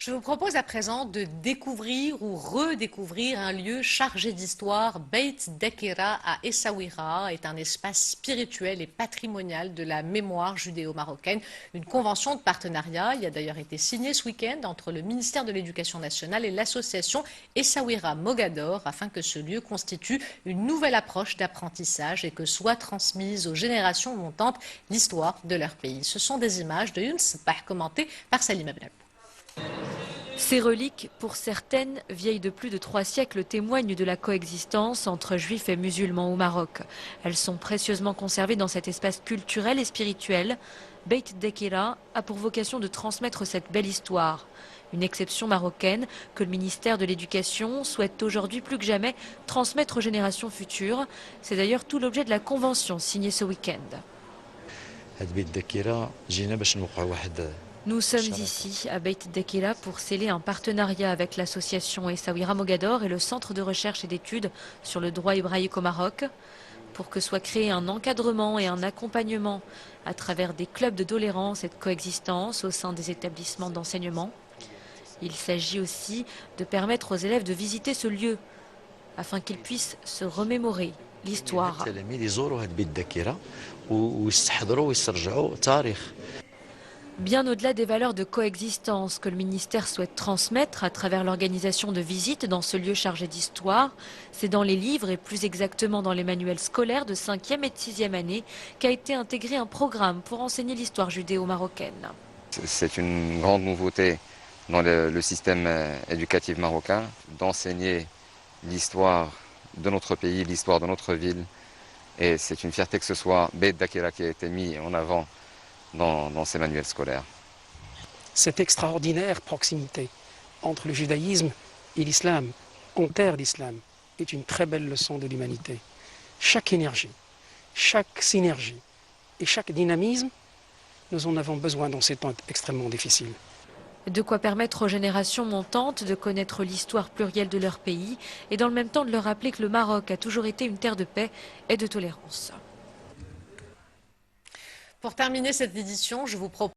Je vous propose à présent de découvrir ou redécouvrir un lieu chargé d'histoire. Beit Dakira à Essaouira est un espace spirituel et patrimonial de la mémoire judéo-marocaine. Une convention de partenariat y a d'ailleurs été signée ce week-end entre le ministère de l'Éducation nationale et l'association Essaouira Mogador afin que ce lieu constitue une nouvelle approche d'apprentissage et que soit transmise aux générations montantes l'histoire de leur pays. Ce sont des images de Younes Bah commentées par Salim Abdel. Ces reliques, pour certaines vieilles de plus de 3 siècles, témoignent de la coexistence entre juifs et musulmans au Maroc. Elles sont précieusement conservées dans cet espace culturel et spirituel. Beit Dakira a pour vocation de transmettre cette belle histoire. Une exception marocaine que le ministère de l'Éducation souhaite aujourd'hui plus que jamais transmettre aux générations futures. C'est d'ailleurs tout l'objet de la convention signée ce week-end. Nous sommes ici à Beit Dakira pour sceller un partenariat avec l'association Essaouira Mogador et le Centre de recherche et d'études sur le droit hébraïque au Maroc pour que soit créé un encadrement et un accompagnement à travers des clubs de tolérance et de coexistence au sein des établissements d'enseignement. Il s'agit aussi de permettre aux élèves de visiter ce lieu afin qu'ils puissent se remémorer l'histoire. Bien au-delà des valeurs de coexistence que le ministère souhaite transmettre à travers l'organisation de visites dans ce lieu chargé d'histoire, c'est dans les livres et plus exactement dans les manuels scolaires de 5e et de 6e année qu'a été intégré un programme pour enseigner l'histoire judéo-marocaine. C'est une grande nouveauté dans le système éducatif marocain d'enseigner l'histoire de notre pays, l'histoire de notre ville. Et c'est une fierté que ce soit Beit Dakira qui a été mis en avant dans ces manuels scolaires. Cette extraordinaire proximité entre le judaïsme et l'islam, en terre d'islam, est une très belle leçon de l'humanité. Chaque énergie, chaque synergie et chaque dynamisme, nous en avons besoin dans ces temps extrêmement difficiles. De quoi permettre aux générations montantes de connaître l'histoire plurielle de leur pays et dans le même temps de leur rappeler que le Maroc a toujours été une terre de paix et de tolérance. Pour terminer cette édition, je vous propose